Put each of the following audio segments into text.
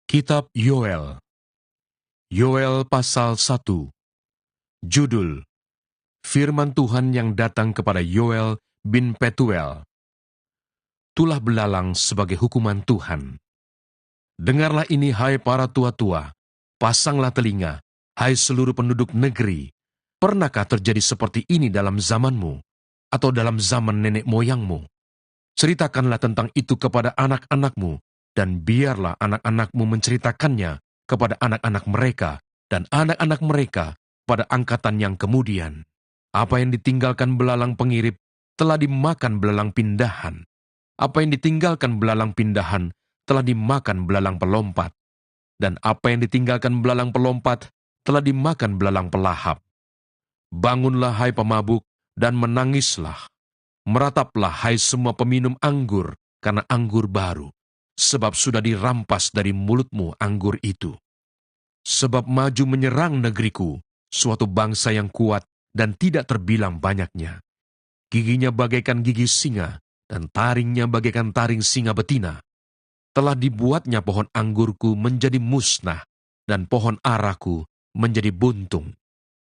Kitab Yoel. Yoel pasal 1. Judul: Firman Tuhan yang datang kepada Yoel bin Petuel. Tulah belalang sebagai hukuman Tuhan. Dengarlah ini, hai para tua-tua, pasanglah telinga, hai seluruh penduduk negeri. Pernahkah terjadi seperti ini dalam zamanmu, atau dalam zaman nenek moyangmu? Ceritakanlah tentang itu kepada anak-anakmu, dan biarlah anak-anakmu menceritakannya kepada anak-anak mereka, dan anak-anak mereka pada angkatan yang kemudian. Apa yang ditinggalkan belalang pengirip telah dimakan belalang pindahan. Apa yang ditinggalkan belalang pindahan telah dimakan belalang pelompat. Dan apa yang ditinggalkan belalang pelompat telah dimakan belalang pelahap. Bangunlah, hai pemabuk, dan menangislah. Merataplah, hai semua peminum anggur, karena anggur baru. Sebab sudah dirampas dari mulutmu anggur itu. Sebab maju menyerang negeriku, suatu bangsa yang kuat dan tidak terbilang banyaknya. Giginya bagaikan gigi singa, dan taringnya bagaikan taring singa betina. Telah dibuatnya pohon anggurku menjadi musnah, dan pohon araku menjadi buntung.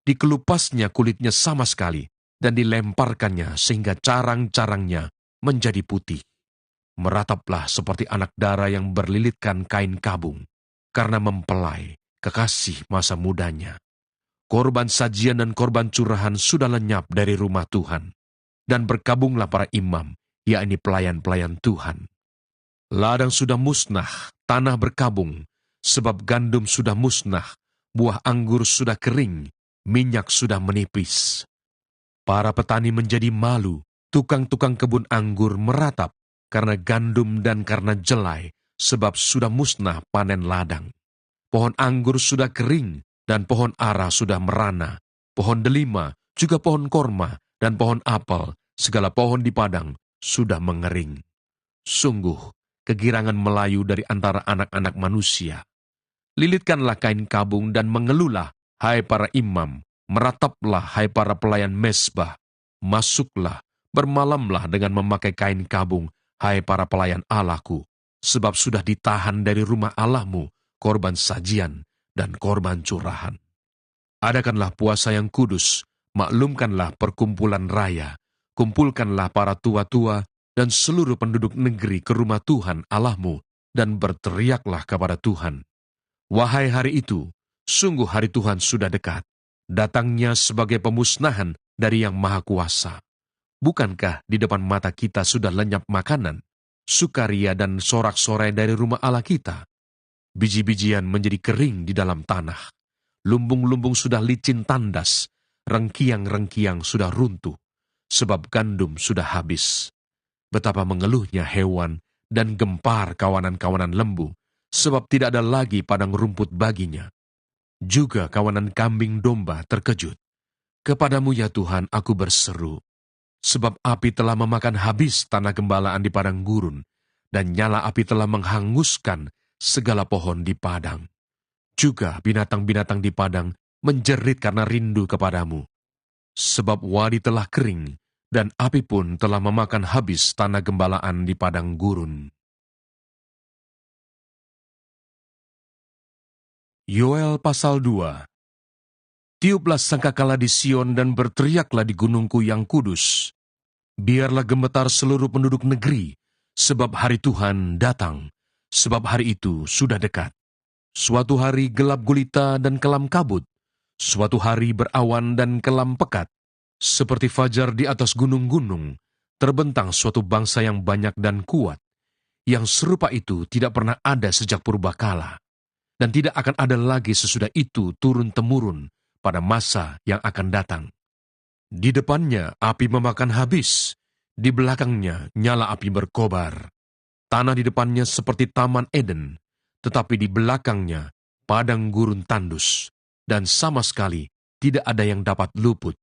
Dikelupasnya kulitnya sama sekali, dan dilemparkannya sehingga carang-carangnya menjadi putih. Merataplah seperti anak dara yang berlilitkan kain kabung, karena mempelai kekasih masa mudanya. Korban sajian dan korban curahan sudah lenyap dari rumah Tuhan, dan berkabunglah para imam, yakni pelayan-pelayan Tuhan. Ladang sudah musnah, tanah berkabung, sebab gandum sudah musnah, buah anggur sudah kering, minyak sudah menipis. Para petani menjadi malu, tukang-tukang kebun anggur meratap, karena gandum dan karena jelai, sebab sudah musnah panen ladang. Pohon anggur sudah kering, dan pohon ara sudah merana. Pohon delima, juga pohon korma, dan pohon apel, segala pohon di padang, sudah mengering. Sungguh, kegirangan melayu dari antara anak-anak manusia. Lilitkanlah kain kabung dan mengeluhlah, hai para imam, merataplah, hai para pelayan mezbah. Masuklah, bermalamlah dengan memakai kain kabung, hai para pelayan Allahku, sebab sudah ditahan dari rumah Allahmu korban sajian dan korban curahan. Adakanlah puasa yang kudus, maklumkanlah perkumpulan raya, kumpulkanlah para tua-tua dan seluruh penduduk negeri ke rumah Tuhan Allahmu, dan berteriaklah kepada Tuhan. Wahai hari itu, sungguh hari Tuhan sudah dekat, datangnya sebagai pemusnahan dari Yang Maha Kuasa. Bukankah di depan mata kita sudah lenyap makanan, sukaria dan sorak-sorai dari rumah Allah kita? Biji-bijian menjadi kering di dalam tanah. Lumbung-lumbung sudah licin tandas, rengkiang-rengkiang sudah runtuh, sebab gandum sudah habis. Betapa mengeluhnya hewan dan gempar kawanan-kawanan lembu, sebab tidak ada lagi padang rumput baginya. Juga kawanan kambing domba terkejut. Kepadamu ya Tuhan aku berseru, sebab api telah memakan habis tanah gembalaan di padang gurun, dan nyala api telah menghanguskan segala pohon di padang. Juga binatang-binatang di padang menjerit karena rindu kepadamu. Sebab wadi telah kering, dan api pun telah memakan habis tanah gembalaan di padang gurun. Yoel pasal 2. Tiuplah sangkakala di Sion dan berteriaklah di gunungku yang kudus. Biarlah gemetar seluruh penduduk negeri, sebab hari Tuhan datang, sebab hari itu sudah dekat. Suatu hari gelap gulita dan kelam kabut, suatu hari berawan dan kelam pekat. Seperti fajar di atas gunung-gunung, terbentang suatu bangsa yang banyak dan kuat. Yang serupa itu tidak pernah ada sejak purbakala, dan tidak akan ada lagi sesudah itu turun-temurun pada masa yang akan datang. Di depannya api memakan habis, di belakangnya nyala api berkobar. Tanah di depannya seperti Taman Eden, tetapi di belakangnya padang gurun tandus, dan sama sekali tidak ada yang dapat luput.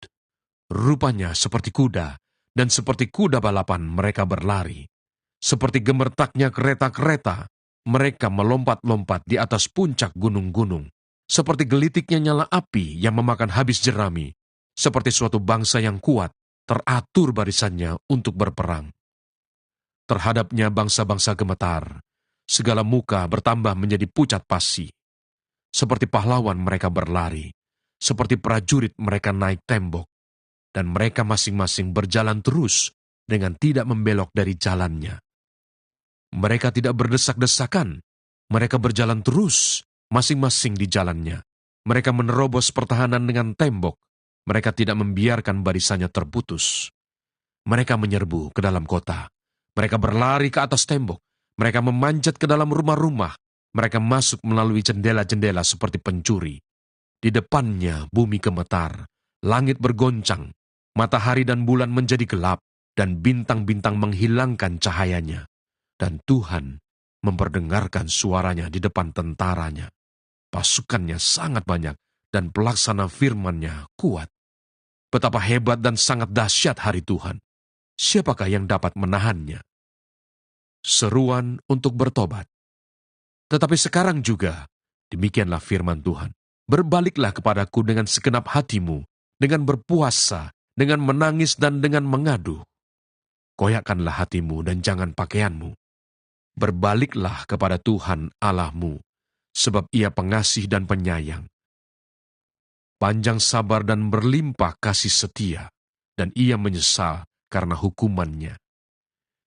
Rupanya seperti kuda, dan seperti kuda balapan mereka berlari. Seperti gemertaknya kereta-kereta, mereka melompat-lompat di atas puncak gunung-gunung. Seperti gelitiknya nyala api yang memakan habis jerami, seperti suatu bangsa yang kuat, teratur barisannya untuk berperang. Terhadapnya bangsa-bangsa gemetar, Segala muka bertambah menjadi pucat pasi. Seperti pahlawan mereka berlari, seperti prajurit mereka naik tembok, dan mereka masing-masing berjalan terus dengan tidak membelok dari jalannya. Mereka tidak berdesak-desakan, mereka berjalan terus, masing-masing di jalannya. Mereka menerobos pertahanan dengan tembok, mereka tidak membiarkan barisannya terputus. Mereka menyerbu ke dalam kota, mereka berlari ke atas tembok, mereka memanjat ke dalam rumah-rumah, mereka masuk melalui jendela-jendela seperti pencuri. Di depannya bumi gemetar, langit bergoncang, matahari dan bulan menjadi gelap, dan bintang-bintang menghilangkan cahayanya. Dan Tuhan memperdengarkan suaranya di depan tentaranya. Pasukannya sangat banyak, dan pelaksana firman-Nya kuat. Betapa hebat dan sangat dahsyat hari Tuhan. Siapakah yang dapat menahannya? Seruan untuk bertobat. Tetapi sekarang juga, demikianlah firman Tuhan, berbaliklah kepadaku dengan segenap hatimu, dengan berpuasa, dengan menangis dan dengan mengadu. Koyakkanlah hatimu dan jangan pakaianmu. Berbaliklah kepada Tuhan Allahmu, sebab Ia pengasih dan penyayang, panjang sabar dan berlimpah kasih setia, dan Ia menyesal karena hukumannya.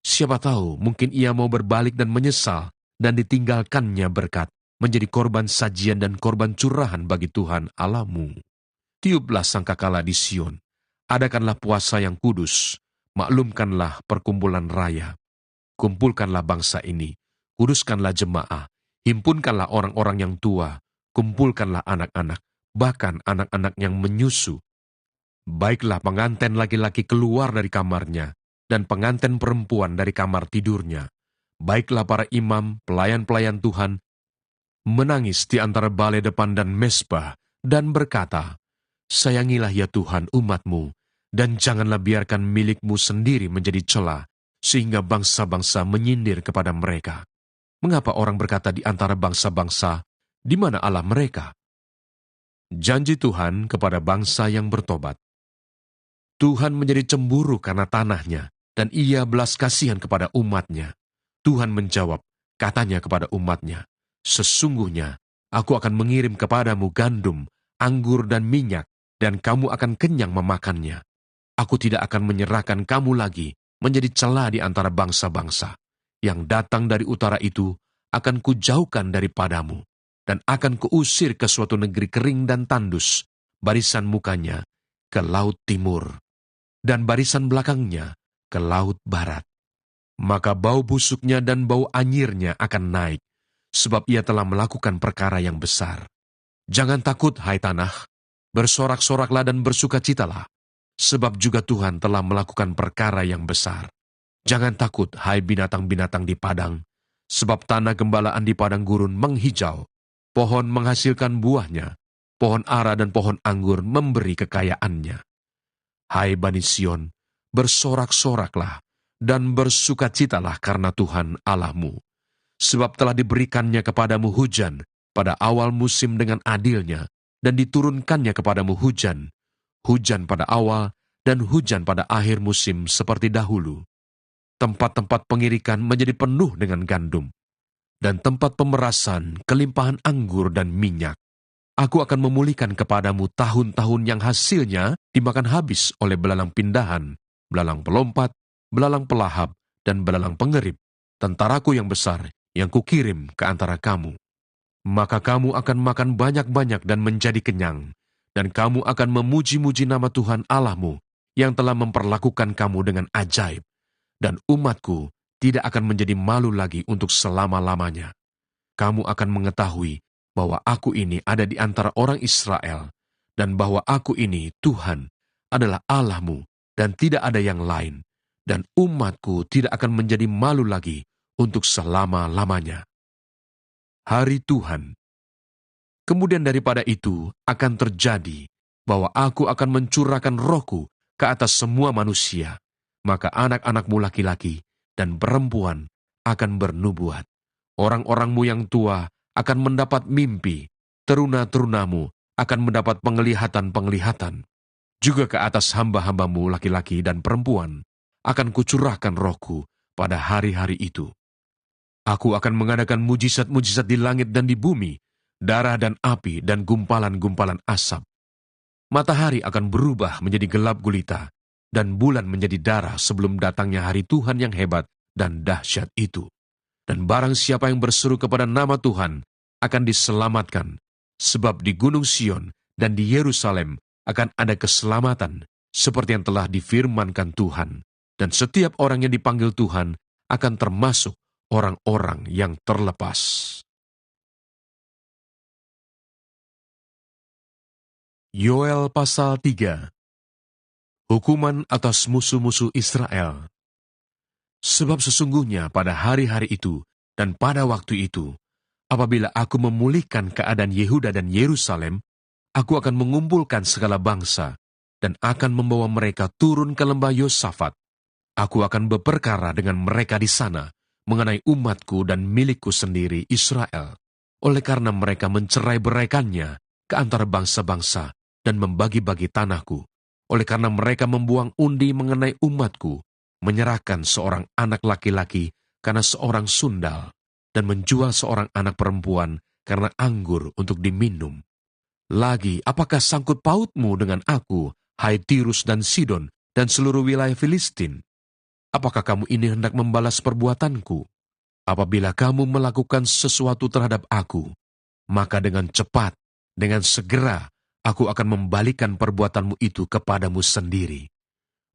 Siapa tahu mungkin Ia mau berbalik dan menyesal, dan ditinggalkannya berkat, menjadi korban sajian dan korban curahan bagi Tuhan Allahmu. Tiuplah sangkakala di Sion, adakanlah puasa yang kudus, maklumkanlah perkumpulan raya. Kumpulkanlah bangsa ini, kuduskanlah jemaah, himpunkanlah orang-orang yang tua, kumpulkanlah anak-anak, bahkan anak-anak yang menyusu. Baiklah pengantin laki-laki keluar dari kamarnya, dan pengantin perempuan dari kamar tidurnya. Baiklah para imam, pelayan-pelayan Tuhan, menangis di antara balai depan dan mezbah, dan berkata, sayangilah ya Tuhan umat-Mu, dan janganlah biarkan milik-Mu sendiri menjadi celah, sehingga bangsa-bangsa menyindir kepada mereka. Mengapa orang berkata di antara bangsa-bangsa, di mana Allah mereka? Janji Tuhan kepada bangsa yang bertobat. Tuhan menjadi cemburu karena tanahnya, dan Ia belas kasihan kepada umat-Nya. Tuhan menjawab, katanya kepada umat-Nya, sesungguhnya aku akan mengirim kepadamu gandum, anggur dan minyak, dan kamu akan kenyang memakannya. Aku tidak akan menyerahkan kamu lagi menjadi celah di antara bangsa-bangsa. Yang datang dari utara itu akan kujauhkan daripadamu, dan akan kuusir ke suatu negeri kering dan tandus, barisan mukanya ke laut timur, dan barisan belakangnya ke laut barat. Maka bau busuknya dan bau anyirnya akan naik, sebab ia telah melakukan perkara yang besar. Jangan takut, hai tanah, bersorak-soraklah dan bersukacitalah, sebab juga Tuhan telah melakukan perkara yang besar. Jangan takut, hai binatang-binatang di padang, sebab tanah gembalaan di padang gurun menghijau, pohon menghasilkan buahnya, pohon ara dan pohon anggur memberi kekayaannya. Hai Bani Sion, bersorak-soraklah, dan bersukacitalah karena Tuhan Allahmu, sebab telah diberikannya kepadamu hujan pada awal musim dengan adilnya, dan diturunkannya kepadamu hujan pada awal dan hujan pada akhir musim seperti dahulu. Tempat-tempat pengirikan menjadi penuh dengan gandum, dan tempat pemerasan kelimpahan anggur dan minyak. Aku akan memulihkan kepadamu tahun-tahun yang hasilnya dimakan habis oleh belalang pindahan, belalang pelompat, belalang pelahap, dan belalang pengerip, tentaraku yang besar yang kukirim ke antara kamu. Maka kamu akan makan banyak-banyak dan menjadi kenyang, dan kamu akan memuji-muji nama Tuhan Allahmu yang telah memperlakukan kamu dengan ajaib, dan umatku tidak akan menjadi malu lagi untuk selama-lamanya. Kamu akan mengetahui bahwa aku ini ada di antara orang Israel, dan bahwa aku ini, Tuhan, adalah Allahmu, dan tidak ada yang lain, dan umatku tidak akan menjadi malu lagi untuk selama-lamanya. Hari Tuhan. Kemudian daripada itu akan terjadi bahwa aku akan mencurahkan rohku ke atas semua manusia, maka anak-anakmu laki-laki dan perempuan akan bernubuat. Orang-orangmu yang tua akan mendapat mimpi, teruna-terunamu akan mendapat penglihatan-penglihatan. Juga ke atas hamba-hambamu laki-laki dan perempuan akan kucurahkan rohku pada hari-hari itu. Aku akan mengadakan mujizat-mujizat di langit dan di bumi, darah dan api dan gumpalan-gumpalan asap. Matahari akan berubah menjadi gelap gulita, dan bulan menjadi darah sebelum datangnya hari Tuhan yang hebat dan dahsyat itu. Dan barang siapa yang berseru kepada nama Tuhan akan diselamatkan, sebab di Gunung Sion dan di Yerusalem akan ada keselamatan, seperti yang telah difirmankan Tuhan. Dan setiap orang yang dipanggil Tuhan akan termasuk orang-orang yang terlepas. Yoel pasal 3. Hukuman atas musuh-musuh Israel. Sebab sesungguhnya pada hari-hari itu dan pada waktu itu, apabila aku memulihkan keadaan Yehuda dan Yerusalem, aku akan mengumpulkan segala bangsa dan akan membawa mereka turun ke lembah Yosafat. Aku akan berperkara dengan mereka di sana mengenai umatku dan milikku sendiri Israel, oleh karena mereka mencerai-beraikannya ke antara bangsa-bangsa dan membagi-bagi tanahku, oleh karena mereka membuang undi mengenai umatku, menyerahkan seorang anak laki-laki karena seorang sundal, dan menjual seorang anak perempuan karena anggur untuk diminum. Lagi, apakah sangkut pautmu dengan aku, hai Tirus dan Sidon, dan seluruh wilayah Filistin? Apakah kamu ini hendak membalas perbuatanku? Apabila kamu melakukan sesuatu terhadap aku, maka dengan cepat, dengan segera, aku akan membalikan perbuatanmu itu kepadamu sendiri.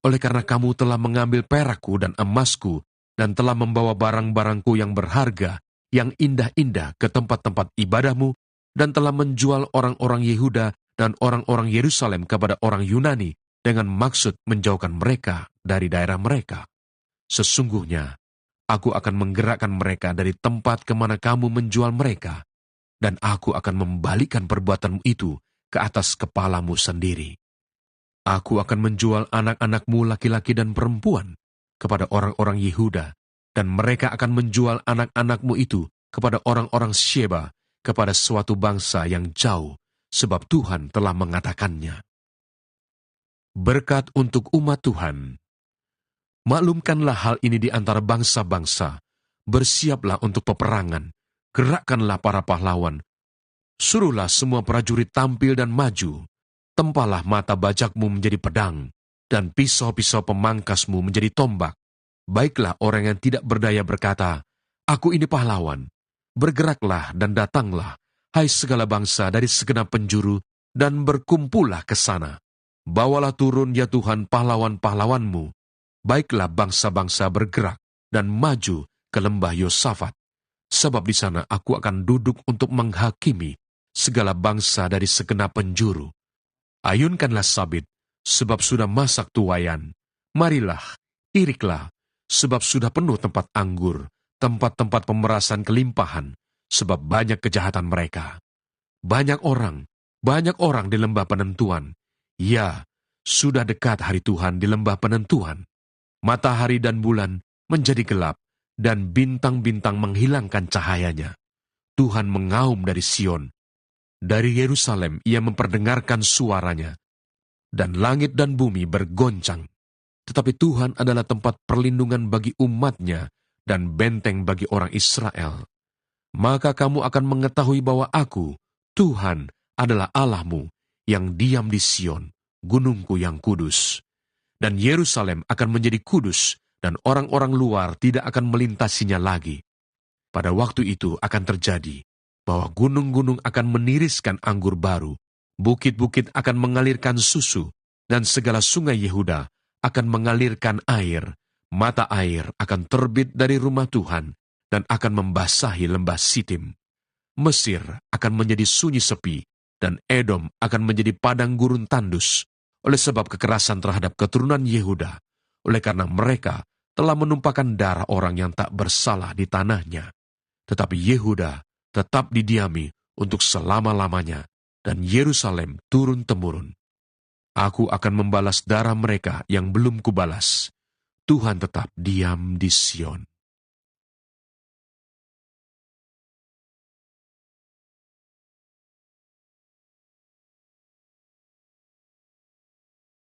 Oleh karena kamu telah mengambil perakku dan emasku, dan telah membawa barang-barangku yang berharga, yang indah-indah ke tempat-tempat ibadahmu, dan telah menjual orang-orang Yehuda dan orang-orang Yerusalem kepada orang Yunani, dengan maksud menjauhkan mereka dari daerah mereka. Sesungguhnya, aku akan menggerakkan mereka dari tempat kemana kamu menjual mereka, dan aku akan membalikan perbuatanmu itu ke atas kepalamu sendiri. Aku akan menjual anak-anakmu laki-laki dan perempuan kepada orang-orang Yehuda, dan mereka akan menjual anak-anakmu itu kepada orang-orang Sheba, kepada suatu bangsa yang jauh, sebab Tuhan telah mengatakannya. Berkat untuk umat Tuhan. Maklumkanlah hal ini di antara bangsa-bangsa, bersiaplah untuk peperangan, gerakkanlah para pahlawan, suruhlah semua prajurit tampil dan maju, tempalah mata bajakmu menjadi pedang, dan pisau-pisau pemangkasmu menjadi tombak. Baiklah orang yang tidak berdaya berkata, aku ini pahlawan. Bergeraklah dan datanglah, hai segala bangsa dari segenap penjuru, dan berkumpullah ke sana. Bawalah turun ya Tuhan pahlawan-pahlawanmu. Baiklah bangsa-bangsa bergerak dan maju ke lembah Yosafat, sebab di sana aku akan duduk untuk menghakimi segala bangsa dari segenap penjuru. Ayunkanlah sabit, sebab sudah masak tuayan. Marilah, iriklah, sebab sudah penuh tempat anggur, tempat-tempat pemerasan kelimpahan, sebab banyak kejahatan mereka. Banyak orang di lembah penentuan. Ya, sudah dekat hari Tuhan di lembah penentuan. Matahari dan bulan menjadi gelap, dan bintang-bintang menghilangkan cahayanya. Tuhan mengaum dari Sion. Dari Yerusalem ia memperdengarkan suaranya, dan langit dan bumi bergoncang. Tetapi Tuhan adalah tempat perlindungan bagi umatnya dan benteng bagi orang Israel. Maka kamu akan mengetahui bahwa aku, Tuhan, adalah Allahmu yang diam di Sion, gunungku yang kudus. Dan Yerusalem akan menjadi kudus, dan orang-orang luar tidak akan melintasinya lagi. Pada waktu itu akan terjadi bahwa gunung-gunung akan meniriskan anggur baru, bukit-bukit akan mengalirkan susu, dan segala sungai Yehuda akan mengalirkan air. Mata air akan terbit dari rumah Tuhan, dan akan membasahi lembah Sitim. Mesir akan menjadi sunyi sepi, dan Edom akan menjadi padang gurun tandus, oleh sebab kekerasan terhadap keturunan Yehuda, oleh karena mereka telah menumpahkan darah orang yang tak bersalah di tanahnya. Tetapi Yehuda tetap didiami untuk selama-lamanya, dan Yerusalem turun-temurun. Aku akan membalas darah mereka yang belum kubalas. Tuhan tetap diam di Sion.